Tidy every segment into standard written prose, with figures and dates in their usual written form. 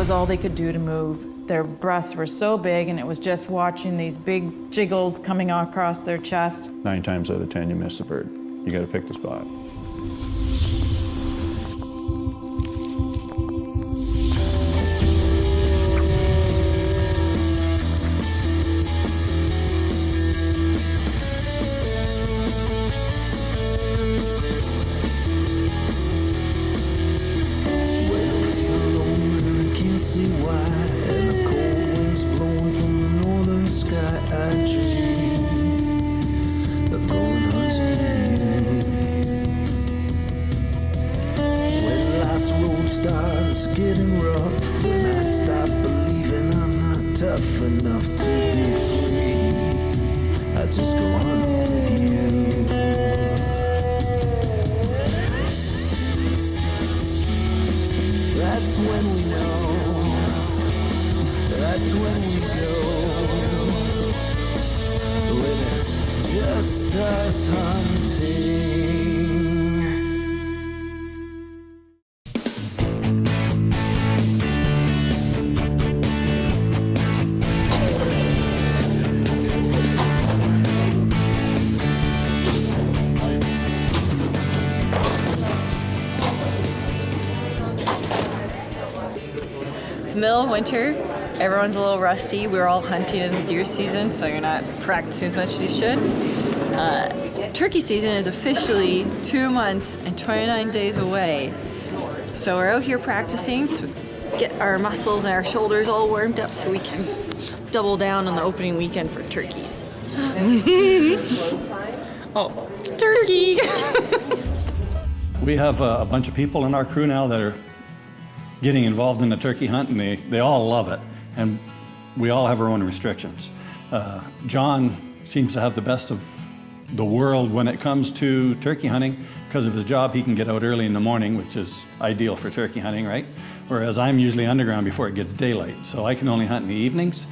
was all they could do to move. Their breasts were so big, and it was just watching these big jiggles coming across their chest. 9 times out of 10, you miss the bird. You got to pick the spot. Middle of winter, everyone's a little rusty. We're all hunting in the deer season, so you're not practicing as much as you should. Turkey season is officially 2 months and 29 days away. So we're out here practicing to get our muscles and our shoulders all warmed up so we can double down on the opening weekend for turkeys. Oh, turkey! We have a bunch of people in our crew now that are getting involved in the turkey hunt, and they all love it, and we all have our own restrictions. John seems to have the best of the world when it comes to turkey hunting. Because of his job, he can get out early in the morning, which is ideal for turkey hunting, right? Whereas I'm usually underground before it gets daylight, so I can only hunt in the evenings.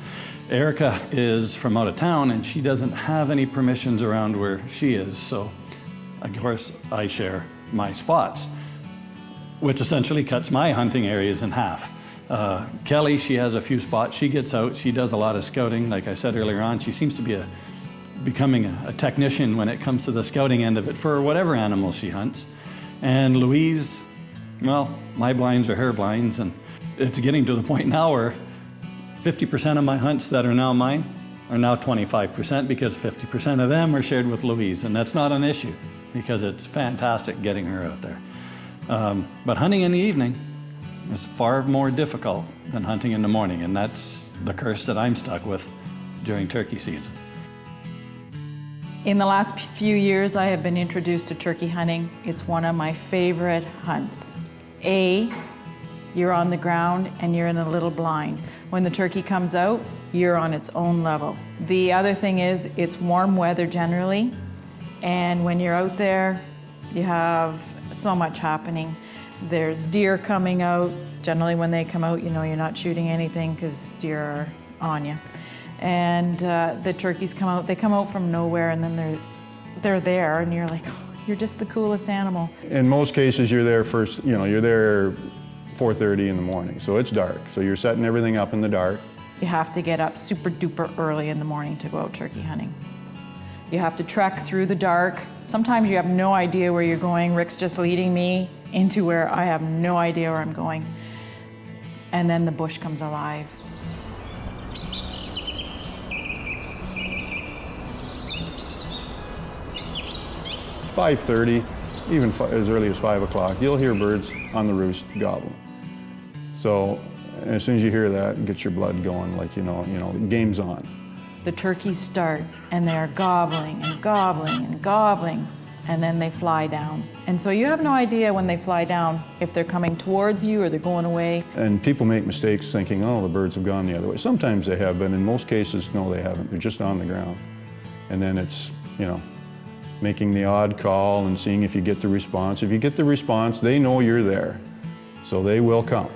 Erica is from out of town, and she doesn't have any permissions around where she is, so of course I share my spots, which essentially cuts my hunting areas in half. Kelly, she has a few spots. She gets out, she does a lot of scouting. Like I said earlier on, she seems to be becoming a technician when it comes to the scouting end of it for whatever animals she hunts. And Louise, well, my blinds are her blinds, and it's getting to the point now where 50% of my hunts that are now mine are now 25% because 50% of them are shared with Louise, and that's not an issue because it's fantastic getting her out there. But hunting in the evening is far more difficult than hunting in the morning, and that's the curse that I'm stuck with during turkey season. In the last few years, I have been introduced to turkey hunting. It's one of my favorite hunts. You're on the ground and you're in a little blind. When the turkey comes out, you're on its own level. The other thing is, it's warm weather generally, and when you're out there, you have so much happening. There's deer coming out. Generally when they come out, you know you're not shooting anything because deer are on you. And the turkeys come out, they come out from nowhere, and then they're there, and you're like, oh, you're just the coolest animal. In most cases, you're there first, you're there 4:30 in the morning, so it's dark. So you're setting everything up in the dark. You have to get up super duper early in the morning to go out turkey hunting. You have to trek through the dark. Sometimes you have no idea where you're going. Rick's just leading me into where I have no idea where I'm going. And then the bush comes alive. "5:30, even as early as 5 o'clock, you'll hear birds on the roost gobbling. So as soon as you hear that, it gets your blood going, like, the game's on. The turkeys start, and they're gobbling and gobbling and gobbling, and then they fly down. And so you have no idea when they fly down if they're coming towards you or they're going away. And people make mistakes thinking, oh, the birds have gone the other way. Sometimes they have, but in most cases, no, they haven't. They're just on the ground. And then it's, making the odd call and seeing if you get the response. If you get the response, they know you're there. So they will come,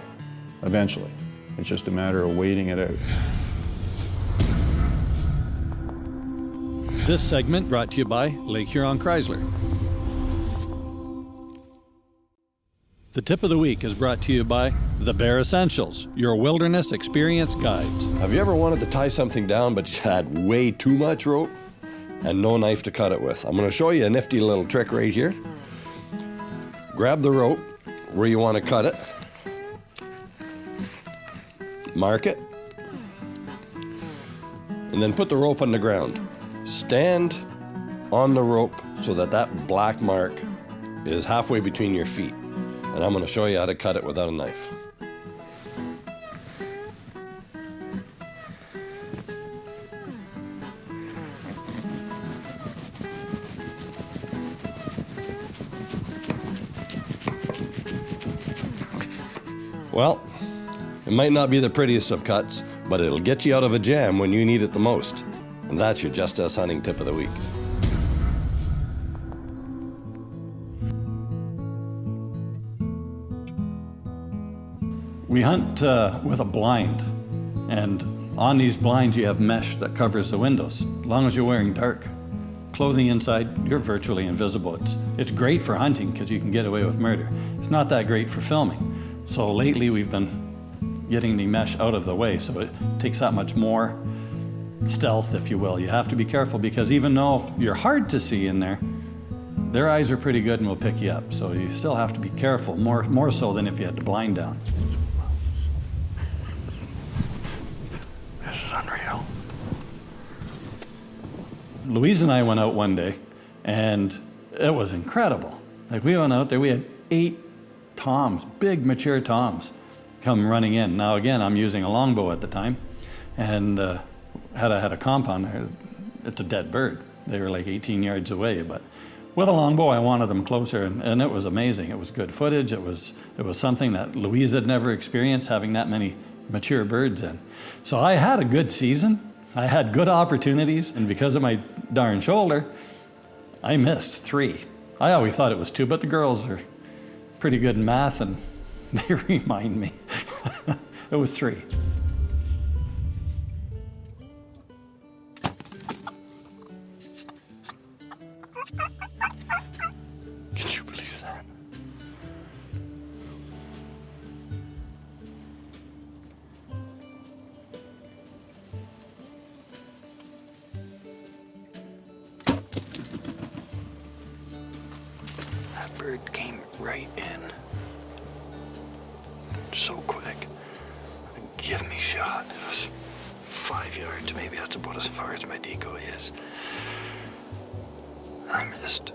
eventually. It's just a matter of waiting it out. This segment brought to you by Lake Huron Chrysler. The tip of the week is brought to you by The Bear Essentials, your wilderness experience guides. Have you ever wanted to tie something down but you had way too much rope and no knife to cut it with? I'm going to show you a nifty little trick right here. Grab the rope where you want to cut it, mark it, and then put the rope on the ground. Stand on the rope so that that black mark is halfway between your feet. And I'm going to show you how to cut it without a knife. Well, it might not be the prettiest of cuts, but it'll get you out of a jam when you need it the most. And that's your Just Us Hunting tip of the week. We hunt with a blind, and on these blinds you have mesh that covers the windows. As long as you're wearing dark clothing inside, you're virtually invisible. It's great for hunting because you can get away with murder. It's not that great for filming. So lately we've been getting the mesh out of the way, so it takes that much more stealth, if you will. You have to be careful because even though you're hard to see in there, their eyes are pretty good and will pick you up. So you still have to be careful, more so than if you had the blind down. This is unreal. Louise and I went out one day, and it was incredible. Like, we went out there, we had 8 toms, big mature toms, come running in. Now again, I'm using a longbow at the time, and had a compound there. It's a dead bird. They were like 18 yards away, but with a longbow, I wanted them closer, and it was amazing. It was good footage. It was something that Louise had never experienced, having that many mature birds in. So I had a good season. I had good opportunities, and because of my darn shoulder, I missed 3. I always thought it was 2, but the girls are pretty good in math, and they remind me. It was 3. Can you believe that? That bird came right in. So quick. Give me shot. It was 5 yards, maybe that's about as far as my decoy is. I missed.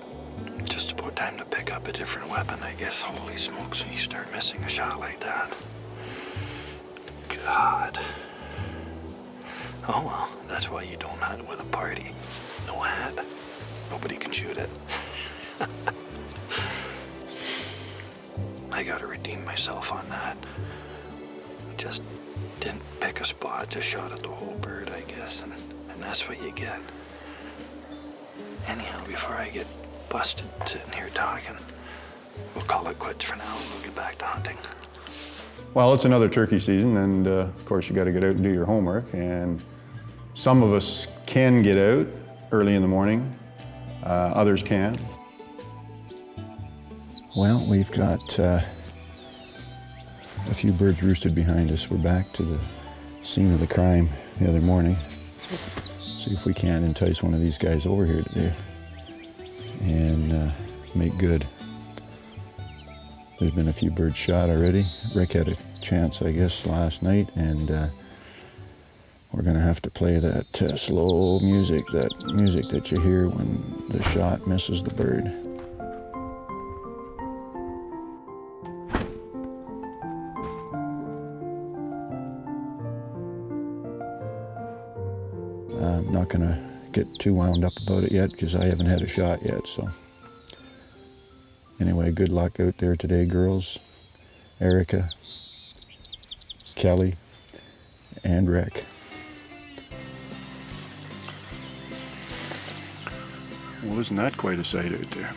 Just about time to pick up a different weapon, I guess. Holy smokes, when you start missing a shot like that. God. Oh well, that's why you don't hunt with a party. No hat. Nobody can shoot it. I gotta redeem myself on that. Just didn't pick a spot, just shot at the whole bird, I guess, and that's what you get. Anyhow, before I get busted sitting here talking, we'll call it quits for now and we'll get back to hunting. Well, it's another turkey season, and of course you got to get out and do your homework, and some of us can get out early in the morning, others can't. Well, we've got a few birds roosted behind us. We're back to the scene of the crime the other morning. See if we can't entice one of these guys over here today and make good. There's been a few birds shot already. Rick had a chance, I guess, last night, and we're gonna have to play that slow music, that you hear when the shot misses the bird. I'm not gonna get too wound up about it yet because I haven't had a shot yet, so. Anyway, good luck out there today, girls. Erica, Kelly, and Rick. Well, isn't that quite a sight out there?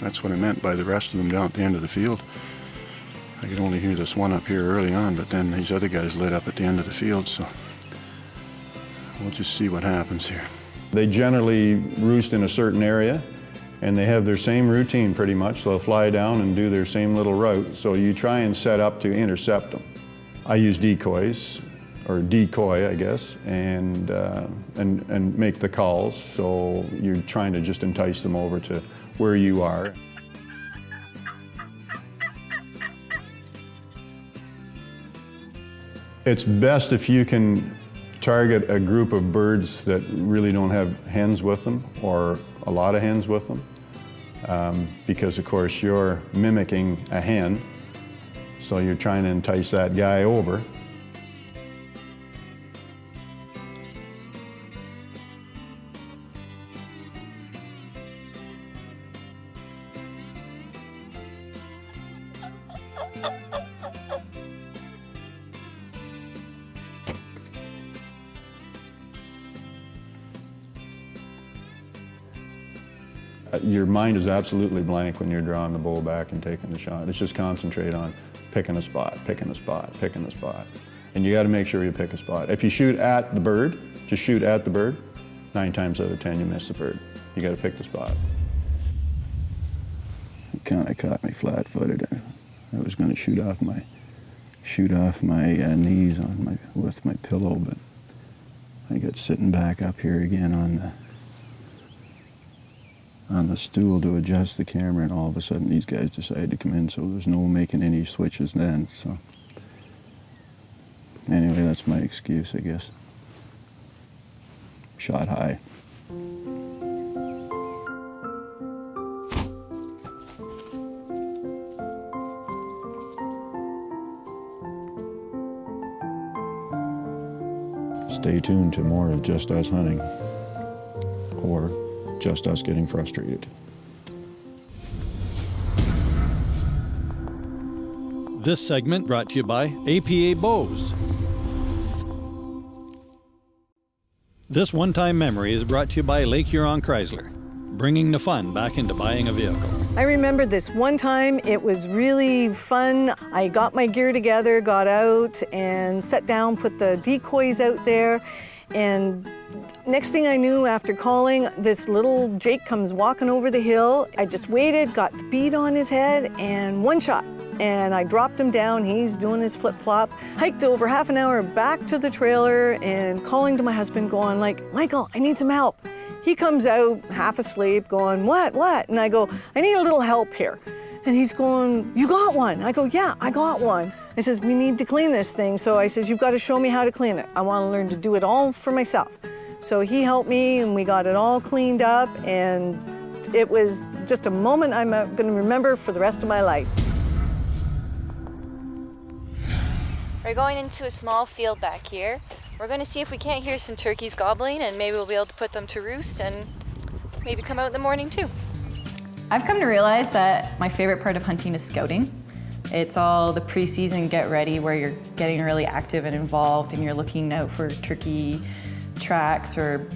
That's what I meant by the rest of them down at the end of the field. I could only hear this one up here early on, but then these other guys lit up at the end of the field, so we'll just see what happens here. They generally roost in a certain area, and they have their same routine pretty much. They'll fly down and do their same little route. So you try and set up to intercept them. I use decoys, or decoy, I guess, and make the calls. So you're trying to just entice them over to where you are. It's best if you can target a group of birds that really don't have hens with them, or a lot of hens with them, because of course you're mimicking a hen, so you're trying to entice that guy over. Your mind is absolutely blank when you're drawing the bow back and taking the shot. It's just concentrate on picking a spot, picking a spot, picking a spot. And you got to make sure you pick a spot. If you shoot at the bird, just shoot at the bird, 9 times out of 10 you miss the bird. You got to pick the spot. It kind of caught me flat-footed. I was going to shoot off my knees with my pillow, but I got sitting back up here again on the stool to adjust the camera, and all of a sudden these guys decided to come in, so there's no making any switches then. So anyway, that's my excuse, I guess. Shot high. Stay tuned to more of Just Us Hunting, or Just Us Getting Frustrated. This segment brought to you by APA Bows. This one-time memory is brought to you by Lake Huron Chrysler, bringing the fun back into buying a vehicle. I remember this one time, it was really fun. I got my gear together, got out and sat down, put the decoys out there, and next thing I knew, after calling, this little Jake comes walking over the hill. I just waited, got the bead on his head, and one shot. And I dropped him down, he's doing his flip-flop. Hiked over half an hour back to the trailer and calling to my husband going like, Michael, I need some help. He comes out half asleep going, what? And I go, I need a little help here. And he's going, you got one? I go, yeah, I got one. He says, we need to clean this thing. So I says, you've got to show me how to clean it. I want to learn to do it all for myself. So he helped me and we got it all cleaned up, and it was just a moment I'm going to remember for the rest of my life. We're going into a small field back here. We're going to see if we can't hear some turkeys gobbling, and maybe we'll be able to put them to roost and maybe come out in the morning too. I've come to realize that my favorite part of hunting is scouting. It's all the pre-season get ready where you're getting really active and involved and you're looking out for turkey tracks or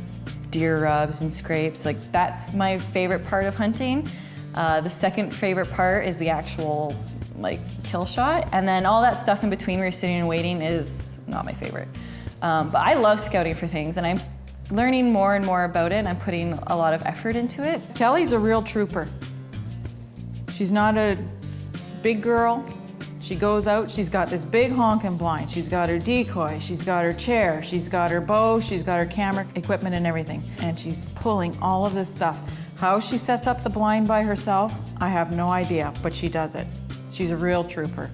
deer rubs and scrapes. Like, that's my favorite part of hunting. The second favorite part is the actual kill shot, and then all that stuff in between where you're sitting and waiting is not my favorite. But I love scouting for things, and I'm learning more and more about it, and I'm putting a lot of effort into it. Kelly's a real trooper. She's not a big girl. She goes out, she's got this big honking blind. She's got her decoy, she's got her chair, she's got her bow, she's got her camera equipment and everything. And she's pulling all of this stuff. How she sets up the blind by herself, I have no idea, but she does it. She's a real trooper.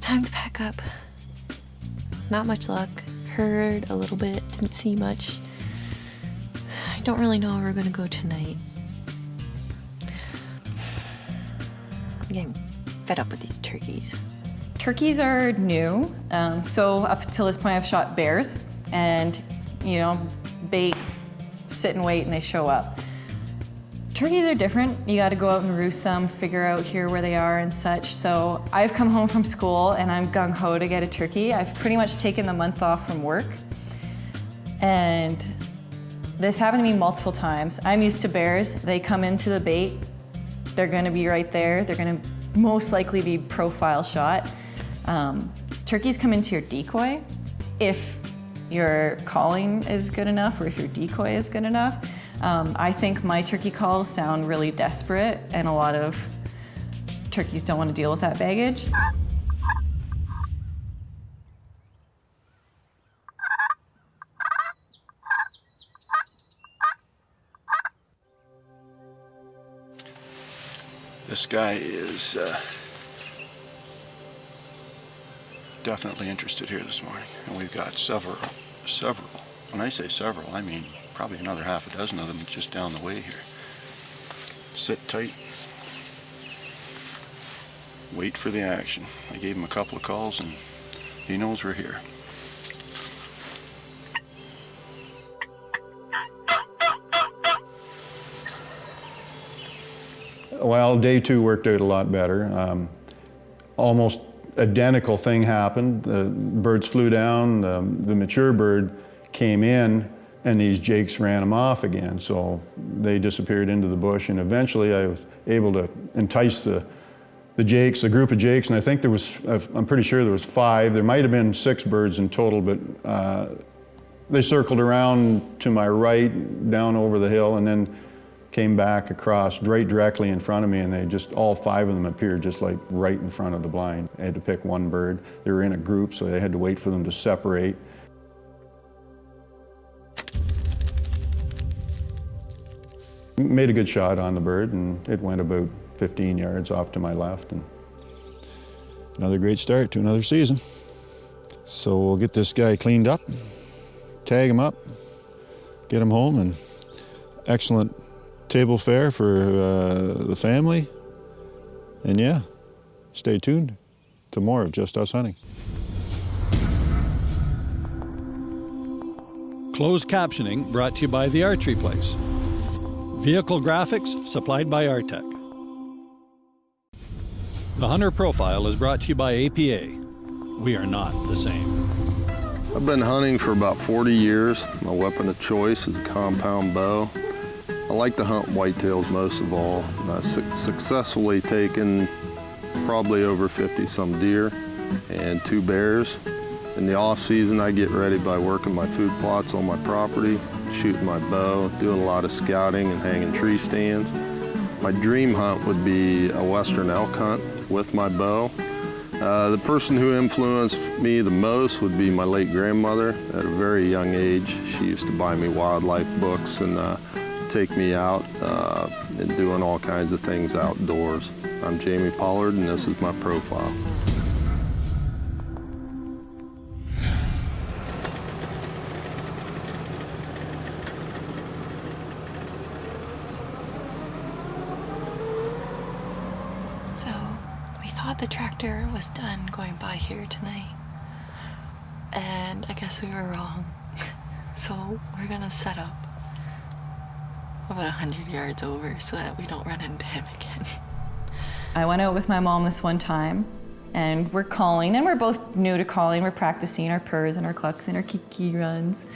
Time to pack up. Not much luck. Heard a little bit, didn't see much. I don't really know where we're gonna go tonight. I'm getting fed up with these turkeys. Turkeys are new, so up until this point I've shot bears, and bait, sit and wait, and they show up. Turkeys are different. You got to go out and roost them, figure out here where they are and such. So I've come home from school and I'm gung-ho to get a turkey. I've pretty much taken the month off from work, and this happened to me multiple times. I'm used to bears. They come into the bait. They're going to be right there. They're going to most likely be profile shot. Turkeys come into your decoy. If your calling is good enough or if your decoy is good enough. I think my turkey calls sound really desperate, and a lot of turkeys don't want to deal with that baggage. This guy is definitely interested here this morning, and we've got several. When I say several, I mean probably another half a dozen of them just down the way here. Sit tight. Wait for the action. I gave him a couple of calls, and he knows we're here. Well, day 2 worked out a lot better. Almost identical thing happened. The birds flew down, the mature bird came in, and these jakes ran them off again. So they disappeared into the bush, and eventually I was able to entice the jakes, a group of jakes, and I think there was, I'm pretty sure there was 5. There might have been 6 birds in total, but they circled around to my right, down over the hill, and then came back across right directly in front of me, and they just, all 5 of them appeared just like right in front of the blind. I had to pick one bird. They were in a group, so I had to wait for them to separate. Made a good shot on the bird, and it went about 15 yards off to my left. And another great start to another season. So we'll get this guy cleaned up, tag him up, get him home, and excellent table fare for the family. And yeah, stay tuned to more of Just Us Hunting. Closed captioning brought to you by The Archery Place. Vehicle graphics supplied by Artec. The Hunter Profile is brought to you by APA. We are not the same. I've been hunting for about 40 years. My weapon of choice is a compound bow. I like to hunt whitetails most of all. I've successfully taken probably over 50-some deer and 2 bears. In the off season, I get ready by working my food plots on my property, shooting my bow, doing a lot of scouting and hanging tree stands. My dream hunt would be a western elk hunt with my bow. The person who influenced me the most would be my late grandmother. At a very young age, she used to buy me wildlife books and take me out and doing all kinds of things outdoors. I'm Jamie Pollard, and this is my profile. So, we thought the tractor was done going by here tonight. And I guess we were wrong. So, we're gonna set up about 100 yards over so that we don't run into him again. I went out with my mom this one time, and we're calling, and we're both new to calling. We're practicing our purrs and our clucks and our kiki runs.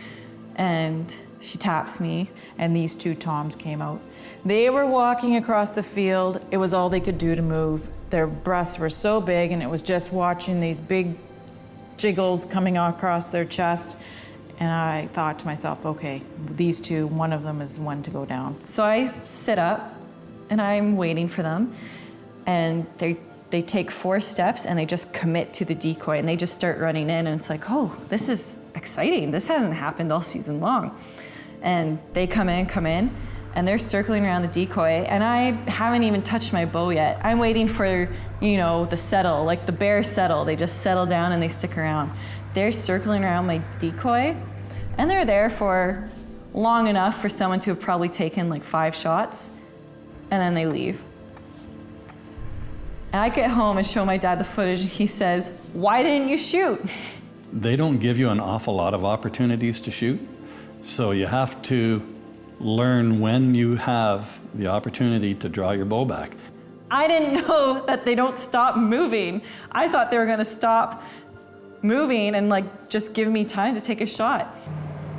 And she taps me, and these 2 toms came out. They were walking across the field. It was all they could do to move. Their breasts were so big, and it was just watching these big jiggles coming across their chest. And I thought to myself, okay, these 2, one of them is one to go down. So I sit up, and I'm waiting for them, and they take 4 steps, and they just commit to the decoy, and they just start running in, and it's like, oh, this is exciting. This hasn't happened all season long. And they come in, and they're circling around the decoy, and I haven't even touched my bow yet. I'm waiting for, the settle, like the bear settle. They just settle down and they stick around. They're circling around my decoy, and they're there for long enough for someone to have probably taken like 5 shots, and then they leave. And I get home and show my dad the footage, and he says, "Why didn't you shoot?" They don't give you an awful lot of opportunities to shoot, so you have to learn when you have the opportunity to draw your bow back. I didn't know that they don't stop moving. I thought they were gonna stop moving and just give me time to take a shot.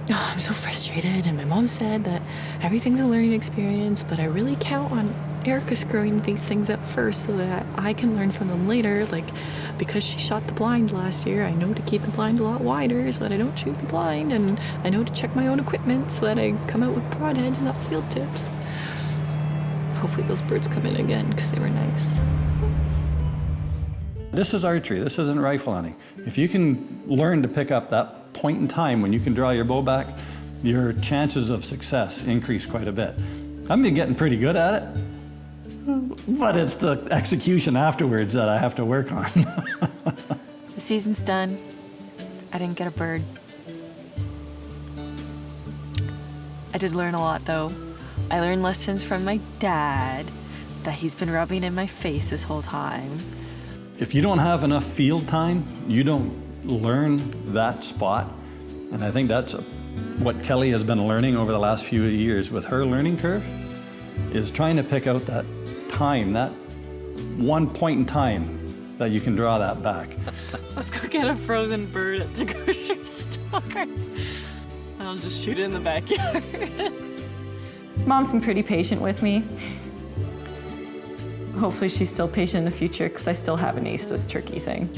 Oh, I'm so frustrated, and my mom said that everything's a learning experience, but I really count on Erica's screwing these things up first so that I can learn from them later. Like, because she shot the blind last year, I know to keep the blind a lot wider so that I don't shoot the blind, and I know to check my own equipment so that I come out with broadheads and not field tips. Hopefully those birds come in again because they were nice. This is archery, this isn't rifle hunting. If you can learn to pick up that point in time when you can draw your bow back, your chances of success increase quite a bit. I've been getting pretty good at it, but it's the execution afterwards that I have to work on. The season's done. I didn't get a bird. I did learn a lot though. I learned lessons from my dad that he's been rubbing in my face this whole time. If you don't have enough field time, you don't learn that spot. And I think that's what Kelly has been learning over the last few years with her learning curve, is trying to pick out that time, that one point in time that you can draw that back. Let's go get a frozen bird at the grocery store. I'll just shoot it in the backyard. Mom's been pretty patient with me. Hopefully she's still patient in the future because I still haven't aced this turkey thing.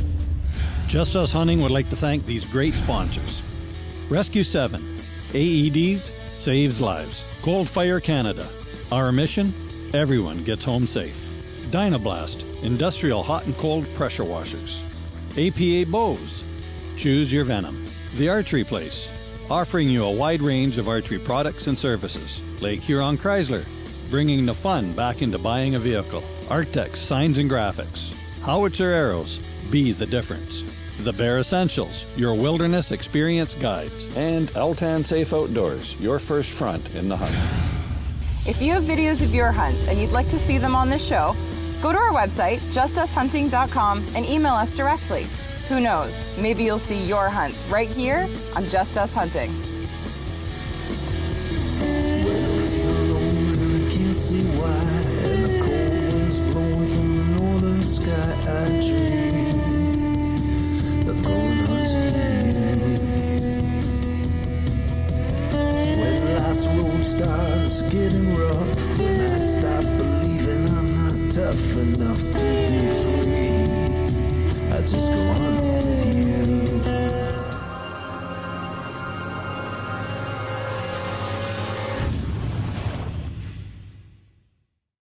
Just Us Hunting would like to thank these great sponsors. Rescue 7, AEDs saves lives. Cold Fire Canada, our mission, everyone gets home safe. Dynablast, industrial hot and cold pressure washers. APA Bows, choose your venom. The Archery Place, offering you a wide range of archery products and services. Lake Huron Chrysler, bringing the fun back into buying a vehicle. Arctex Signs and Graphics. Howitzer Arrows, be the difference. The Bear Essentials, your wilderness experience guides. And Altan Safe Outdoors, your first front in the hunt. If you have videos of your hunts and you'd like to see them on this show, go to our website, justushunting.com, and email us directly. Who knows, maybe you'll see your hunts right here on Just Us Hunting. Getting rough when I stop believing I'm not tough enough to